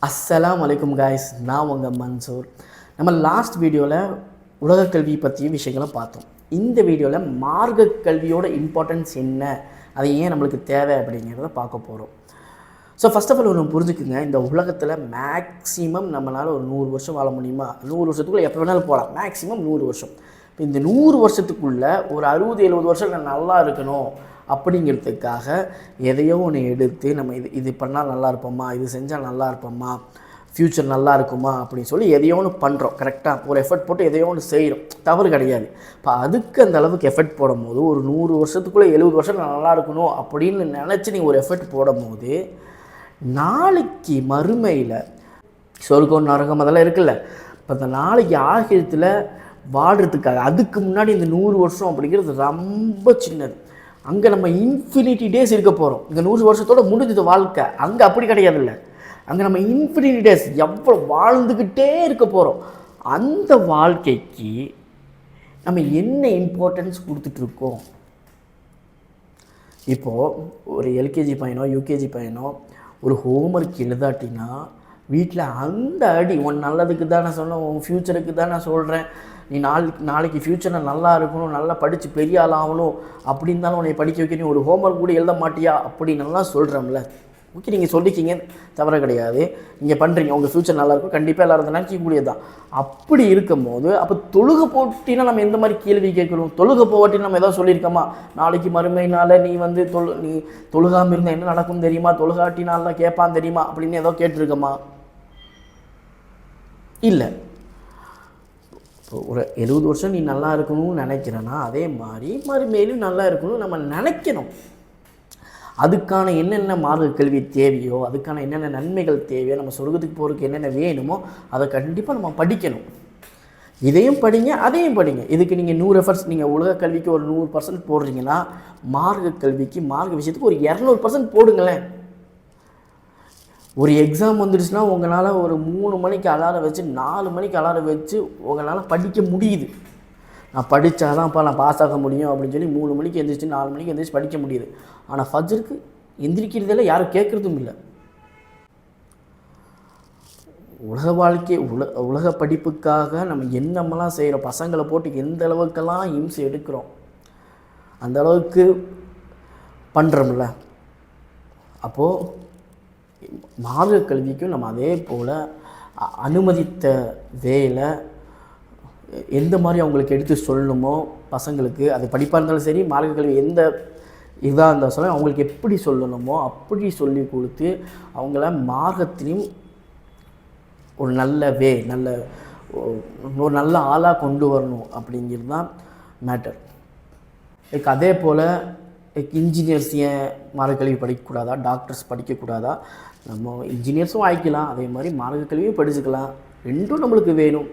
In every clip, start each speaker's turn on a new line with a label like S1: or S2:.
S1: அஸ்ஸலாமு அலைக்கும் காய்ஸ், நான் உங்கள் மன்சூர். நம்ம லாஸ்ட் வீடியோவில் உலக கல்வி பற்றிய விஷயங்களை பார்த்தோம். இந்த வீடியோவில் மார்க்க கல்வியோட இம்பார்ட்டன்ஸ் என்ன, அது ஏன் நம்மளுக்கு தேவை அப்படிங்கிறத பார்க்க போகிறோம். ஸோ ஃபஸ்ட் ஆஃப் ஆல் ஒன்று புரிஞ்சுக்குங்க, இந்த உலகத்தில் மேக்ஸிமம் நம்மளால் ஒரு 100 வருஷம் வாழ முடியுமா? 100 வருஷத்துக்குள்ளே எப்போ வேணாலும் போகலாம், மேக்ஸிமம் 100 வருஷம். இப்போ இந்த 100 வருஷத்துக்குள்ளே ஒரு 60-70 வருஷம் நான் நல்லா இருக்கணும் அப்படிங்கிறதுக்காக எதையோ ஒன்று எடுத்து நம்ம இது பண்ணால் நல்லா இருப்போம்மா, இது செஞ்சால் நல்லா இருப்போம்மா, ஃப்யூச்சர் நல்லா இருக்குமா அப்படின்னு சொல்லி எதையோ ஒன்று பண்ணுறோம். கரெக்டாக ஒரு எஃபர்ட் போட்டு எதையோ ஒன்று செய்கிறோம், தவறு கிடையாது. இப்போ அதுக்கு அந்த அளவுக்கு எஃபர்ட் போடும்போது ஒரு 100 வருஷத்துக்குள்ளே 70 வருஷம் நான் நல்லா இருக்கணும் அப்படின்னு நினச்சி நீங்கள் ஒரு எஃபர்ட் போடும்போது நாளைக்கு மறுமையில் சொர்க்கம் நரகம் அதெல்லாம் இருக்குல்ல, இப்போ அந்த நாளைக்கு ஆகிரத்தில் வாடுறதுக்காக அதுக்கு முன்னாடி இந்த 100 வருஷம் அப்படிங்கிறது ரொம்ப சின்னது. அங்கே நம்ம இன்ஃபினிட்டி டேஸ் இருக்க போகிறோம். இந்த 100 வருஷத்தோடு முடிஞ்சது வாழ்க்கை. அங்கே அப்படி கிடையாதுல்ல, அங்கே நம்ம இன்ஃபினிட்டி டேஸ் எவ்வளோ வாழ்ந்துக்கிட்டே இருக்க போகிறோம். அந்த வாழ்க்கைக்கு நம்ம என்ன இம்பார்ட்டன்ஸ் கொடுத்துட்ருக்கோம்? இப்போது ஒரு எல்கேஜி பையனோ யூகேஜி பையனோ ஒரு ஹோம்ஒர்க் எழுதாட்டினா வீட்டில் அந்த அடி, உன் நல்லதுக்கு தான் நான் சொன்னேன், உன் ஃப்யூச்சருக்கு தான் நான் சொல்கிறேன், நீ நாளைக்கு ஃப்யூச்சரில் நல்லா இருக்கணும், நல்லா படித்து பெரிய ஆள் ஆகணும் அப்படி இருந்தாலும் உன்னை படிக்க வைக்கணும், ஒரு ஹோம்ஒர்க் கூட எழுத மாட்டியா அப்படி நல்லா சொல்கிறோம்ல. ஓகே, நீங்கள் சொல்லிக்கிங்க, தவறு கிடையாது, நீங்கள் பண்ணுறீங்க, உங்கள் ஃப்யூச்சர் நல்லாயிருக்கும், கண்டிப்பாக எல்லாரும் நினைக்கக்கூடியது தான். அப்படி இருக்கும் போது அப்போ தொழுகை போட்டினா நம்ம எந்த மாதிரி கேள்வி கேட்கணும்? தொழுகை போட்டின்னு நம்ம ஏதாவது சொல்லியிருக்கோமா? நாளைக்கு மறுமையினால் நீ தொழுகாமல் இருந்தால் என்ன நடக்கும் தெரியுமா, தொழுகாட்டினால்தான் கேட்பான் தெரியுமா அப்படின்னு ஏதோ கேட்டிருக்கோமா? இல்லை. ஒரு 70 வருஷம் நீ நல்லா இருக்கணும்னு நினைக்கிறேன்னா அதே மாதிரி மறுமையிலும் நல்லா இருக்கணும்னு நம்ம நினைக்கணும். அதுக்கான என்னென்ன மார்க்க கல்வி தேவையோ, அதுக்கான என்னென்ன நன்மைகள் தேவையோ, நம்ம சொர்க்கத்துக்கு போகிறதுக்கு என்னென்ன வேணுமோ அதை கண்டிப்பாக நம்ம படிக்கணும். இதையும் படிங்க, அதையும் படிங்க. இதுக்கு நீங்கள் 100 எஃபர்ட்ஸ், நீங்கள் உலக கல்விக்கு ஒரு 100% போடுறீங்கன்னா மார்க்க கல்விக்கு, மார்க்க விஷயத்துக்கு ஒரு 200% போடுங்களேன். ஒரு எக்ஸாம் வந்துடுச்சுன்னா உங்களால் ஒரு 3 மணிக்கு அலாரம் வச்சு 4 மணிக்கு அலாரம் வச்சு உங்களால் படிக்க முடியுது. நான் படித்தாதான்ப்பா நான் பாஸ் ஆக முடியும் அப்படின்னு சொல்லி 3 மணிக்கு எழுந்திரிச்சு 4 மணிக்கு எழுந்திரிச்சு படிக்க முடியுது. ஆனால் ஃபஜ்ருக்கு எந்திரிக்கிறதெல்லாம் யாரும் கேட்குறதும் இல்லை. உலக வாழ்க்கை உலக படிப்புக்காக நம்ம என்னமெல்லாம் செய்கிறோம், பசங்களை போட்டு எந்த அளவுக்கெல்லாம் இம்சை எடுக்கிறோம், அந்த அளவுக்கு பண்ணுறோம்ல. அப்போது மார்க்க கல்விக்கும் நம்ம அதே போல் அனுமதித்த வேலை எந்த மாதிரி அவங்களுக்கு எடுத்து சொல்லணுமோ பசங்களுக்கு, அது படிப்பாக இருந்தாலும் சரி, மார்க்க கல்வி எந்த இதாக இருந்தாலும் சொல்ல அவங்களுக்கு எப்படி சொல்லணுமோ அப்படி சொல்லி கொடுத்து அவங்கள மார்க்கத்திலையும் ஒரு நல்ல ஆளாக கொண்டு வரணும் அப்படிங்கிறது தான் மேட்டர். அதே போல் இன்ஜினியர்ஸ் ஏன் மார்க்க கல்வி படிக்கக்கூடாதா, டாக்டர்ஸ் படிக்கக்கூடாதா? நம்ம இன்ஜினியர்ஸும் ஆகிக்கலாம், அதே மாதிரி மார்க்க கல்வியும் படிச்சுக்கலாம். ரெண்டும் நம்மளுக்கு வேணும்.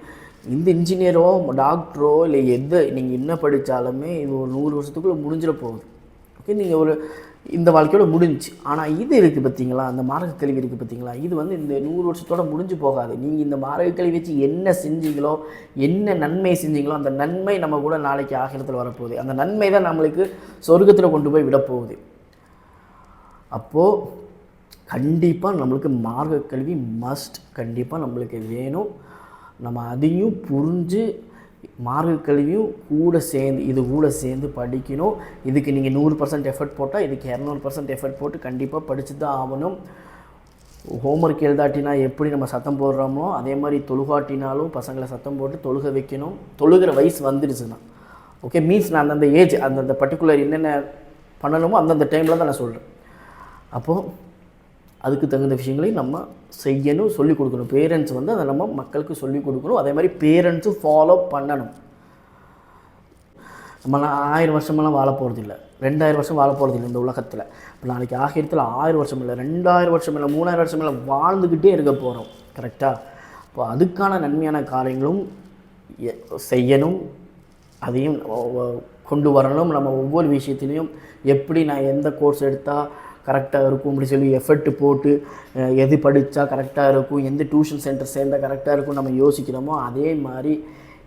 S1: இந்த இன்ஜினியரோ டாக்டரோ இல்லை நீங்கள் என்ன படித்தாலுமே இது ஒரு 100 வருஷத்துக்குள்ளே முடிஞ்சிட போகுது. ஓகே, நீங்கள் இந்த வாழ்க்கையோட முடிஞ்சு. ஆனால் இது இருக்குது பார்த்தீங்களா, அந்த மார்க்க கல்வி இருக்குது பார்த்தீங்களா, இது இந்த 100 வருஷத்தோடு முடிஞ்சு போகாது. நீங்கள் இந்த மார்க்க கல்வி வச்சு என்ன செஞ்சீங்களோ, என்ன நன்மை செஞ்சீங்களோ, அந்த நன்மை நம்ம கூட நாளைக்கு ஆகிரத்தில் வரப்போகுது. அந்த நன்மை தான் நம்மளுக்கு சொர்க்கத்தில் கொண்டு போய் விடப்போகுது. அப்போது கண்டிப்பாக நம்மளுக்கு மார்க்க கல்வி மஸ்ட், கண்டிப்பாக நம்மளுக்கு வேணும். நம்ம அதையும் புரிஞ்சு மார்க்க கல்வியும் கூட சேர்ந்து படிக்கணும். இதுக்கு நீங்கள் 100% எஃபர்ட் போட்டால் இதுக்கு 200% எஃபர்ட் போட்டு கண்டிப்பாக படித்து தான் ஆகணும். ஹோம்ஒர்க் எழுதாட்டினா எப்படி நம்ம சத்தம் போடுறோமோ அதே மாதிரி தொழுகாட்டினாலும் பசங்களை சத்தம் போட்டு தொழுக வைக்கணும். தொழுகிற வயசு வந்துடுச்சுன்னா ஓகே, மீன்ஸ் நான் அந்தந்த ஏஜ் அந்தந்த பர்டிகுலர் என்னென்ன பண்ணணுமோ அந்தந்த டைமில் தான் நான் சொல்கிறேன். அப்போது அதுக்கு தகுந்த விஷயங்களையும் நம்ம செய்யணும், சொல்லிக் கொடுக்கணும். பேரண்ட்ஸ் அதை நம்ம மக்களுக்கு சொல்லிக் கொடுக்கணும். அதே மாதிரி பேரண்ட்ஸும் ஃபாலோ பண்ணணும். நம்மளாம் 1000 வருஷமெல்லாம் வாழ போகிறதில்ல, 2000 வருஷம் வாழ போகிறதில்ல இந்த உலகத்தில். இப்போ நாளைக்கு ஆகிரத்தில் 1000 வருஷம் இல்லை, 2000 வருஷம் இல்லை, 3000 வருஷம் இல்லை, வாழ்ந்துக்கிட்டே இருக்க போகிறோம். கரெக்டாக? இப்போ அதுக்கான நன்மையான காரியங்களும் செய்யணும், அதையும் கொண்டு வரணும். நம்ம ஒவ்வொரு விஷயத்துலேயும் எப்படி நான் எந்த கோர்ஸ் எடுத்தால் கரெக்டாக இருக்கும் அப்படி சொல்லி எஃபர்ட்டு போட்டு எது படித்தா கரெக்டாக இருக்கும், எந்த டியூஷன் சென்டர் சேர்ந்தால் கரெக்டாக இருக்கும் நம்ம யோசிக்கிறோமோ அதே மாதிரி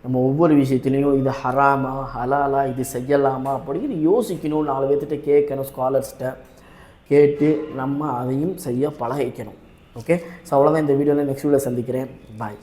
S1: நம்ம ஒவ்வொரு விஷயத்துலேயும் இது ஹராமா ஹலாலா, இது செய்யலாமா அப்படிங்கிற யோசிக்கணும். 4 பேர்த்திட்ட கேட்கணும், ஸ்காலர்ஸ்கிட்ட கேட்டு நம்ம அதையும் செய்ய பழகிக்கணும். ஓகே, ஸோ அவ்வளோதான் இந்த வீடியோவில். நெக்ஸ்ட் வீடியோவில் சந்திக்கிறேன். பாய்.